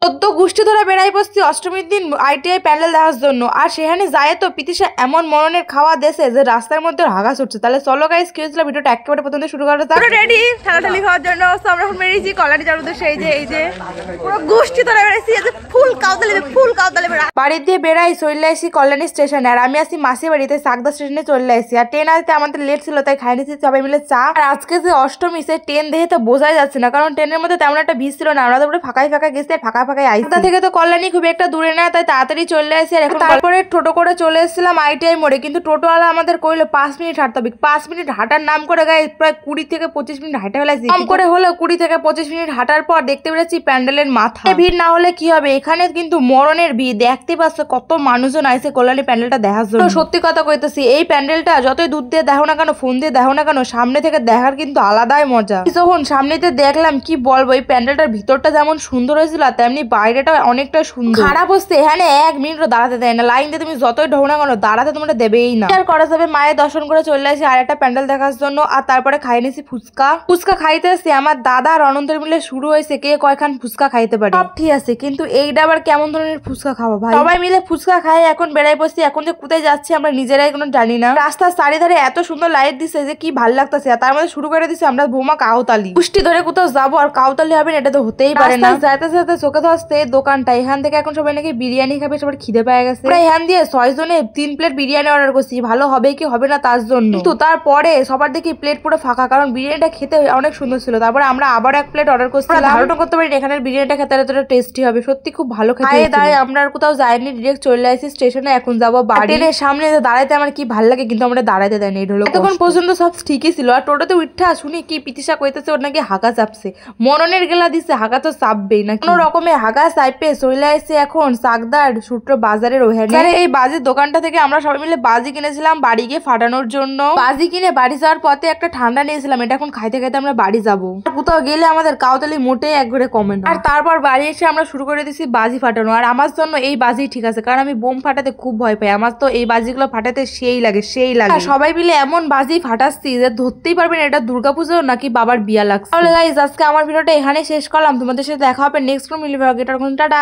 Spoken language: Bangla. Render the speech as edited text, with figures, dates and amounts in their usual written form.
সদ্য গোষ্ঠী ধরে বেড়াই বসছি অষ্টমীর দিন আইটিআই প্যান্ডেল দেখার জন্য। আর সেখানে যায় তো পিতিশা এমন মরণের খাওয়া দেশে যে রাস্তার মধ্যে হাগা ছুটছে। তাহলে চলো গাইস কি হয়েছিল ভিডিওটা একেবারে প্রথম থেকে শুরু করা যাক। রেডি ঠান্ডাঠালি খাওয়ার জন্য আমরা এখন বেরিয়েছি কলাটি যার উদ্দেশ্যে। এই যে পুরো গোষ্ঠী ধরে বেড়াইছি, ফুল কাউতালি বাড়ি দিয়ে বেড়াই চলে আসি কল্যাণী স্টেশনে। আর আমি আসি মাসি বাড়িতে চাকদা স্টেশনে চলে আসি। আর ট্রেন আসতে আমাদের লেট ছিল তাই খাই নিয়েছি সবাই মিলে চা। আর আজকে যে অষ্টমী সে ট্রেন দেখে তো বোঝাই যাচ্ছে না, কারণ ট্রেনের মধ্যে তেমন একটা ভিড় ছিল না। আমরা তো পুরো ফাঁকাই গেছি, ফাঁকাই আইসি। থেকে তো কল্যাণী খুব একটা দূরে না, তাই তাড়াতাড়ি চলে আসি। আর এখন তারপরে টোটো করে চলে এসেছিলাম আইটিআই মোড়ে, কিন্তু টোটোওয়ালা আমাদের কইলো 5 মিনিট হাঁটতে হবে। 5 মিনিট হাঁটার নাম করে গায়ে প্রায় 20 থেকে 25 মিনিট হাঁটা ফেলাইছি। কম করে হলো 20 থেকে 25 মিনিট হাঁটার পর দেখতে পেরেছি প্যান্ডেলের মাথা। ভিড় না হলে কি হবে, এখানে কিন্তু মরণের ভিড়। দেখতে পাচ্ছ কত মানুষজন আইসে কল্যাণী প্যান্ডেলটা দেখার জন্য। সত্যি কথা কইতেছি, এই প্যান্ডেলটা যতই দূর দিয়ে দেখো না কেন, ফোন দিয়ে দেখো না কেন, সামনে থেকে দেখার কিন্তু আলাদাই মজা। যখন সামনেতে দেখলাম কি বলবো, এই প্যান্ডেলটার ভিতরটা যেমন সুন্দর হয়েছিল তেমনি বাইরেটা অনেকটা সুন্দর। খারাপ হচ্ছে এখানে 1 মিনিটও দাঁড়াতে দেয় না, লাইন দিয়ে তুমি যতই ঢোক না কেন দাঁড়াতে তোমরা দেবেই না। আর করা যাবে, মায়ের দর্শন করে চলে আসি আর একটা প্যান্ডেল দেখার জন্য। আর তারপরে খাই নিয়েছি ফুচকা খাইতে আসছি। আমার দাদা আর অনন্তর মিলে শুরু হয়েছে কে কয়খান ফুচকা খাইতে পারে। সব ঠিক আছে, কিন্তু এইটা আবার কেমন ধরনের ফুচকা খাওয়া ভাই? সবাই মিলে ফুচকা খাই এখন বেড়াই পড়ছি। এখন যে কোথায় যাচ্ছি আমরা নিজেরাই কোনো জানি না। রাস্তার চারিধারে এত সুন্দর লাইট দিচ্ছে যে কি ভাল লাগতেছে। আর তার মধ্যে শুরু করে দিচ্ছে আমরা বোমা কাউতালি। পুষ্টি ধরে কোথাও যাবো আর কাউতালি হবে না, এটা তো হতেই পারে না। যাইতে যাইতে চোখে ধরছে দোকানটা, এখান থেকে এখন সবাই নাকি বিরিয়ানি খাবে, সবার খিদে পেয়ে গেছে। এখান দিয়ে 6 জনে 3 প্লেট বিরিয়ানি অর্ডার করছি। ভালো হবে কি হবে না তার জন্য, কিন্তু তারপরে সবার দেখি প্লেট পুরো ফাঁকা, কারণ বিরিয়ানিটা খেতে অনেক সুন্দর ছিল। তারপরে আমরা আবার 1 প্লেট অর্ডার করছিলাম। ধারণা করতে পারি এখানের বিরিয়ানিটা খেতে এতটা টেস্টি হবে, সত্যি খুব ভালো খেতে। তাই আমরা আর কোথাও যাইনি, ডিরেক্ট চলে আসি স্টেশনে। এখন যাবো বাড়ি। ট্রেনের সামনে দাঁড়াইতে আমার কি ভালো লাগে, কিন্তু আমরা দাঁড়াইতে দেয়নি। এটা হলো তখন পর্যন্ত সব ঠিকই ছিল। আর টোটোতে উঠা শুনি কি পিতিশা কইতেছে ওর নাকি হাগা চাপছে। মরণের গেলা দিচ্ছে, হাগা তো চাপবেই না। কোনো রকমে হাগা চাইপে চলে আসছে এখন চাকদার সূত্র বাজারের ওখানে। এই বাজির দোকানটা থেকে আমরা সবাই মিলে বাজি কিনেছিলাম বাড়ি গিয়ে ফাটানোর জন্য। বাজি কিনে বাড়ি যাওয়ার পথে একটা ঠান্ডা নিয়েছিলাম, এটা এখন খাইতে খাইতে আমরা বাড়ি যাবো। কোথাও গেলে আমাদের কাউতালি মোটেই একবারে কমে না। আর তারপর বাড়ি এসে আমরা শুরু করে দিছি বাজি ফাটানো। আর আমার জন্য এই বাজি ঠিক আছে, কারণ আমি বোম ফাটাতে খুব ভয় পাই। আমার তো এই বাজিগুলো ফাটাতে সেই লাগে। সবাই মিলে এমন বাজি ফাটাচ্ছি যে ধরতেই পারবেন এটা দুর্গাপুজো নাকি বাবার বিয়া লাগছে। তাহলে গাইস আজকে আমার ভিডিওটা এখানে শেষ করলাম। তোমাদের সাথে দেখা হবে নেক্সট কোন মিলি ব্লগে। টাটা।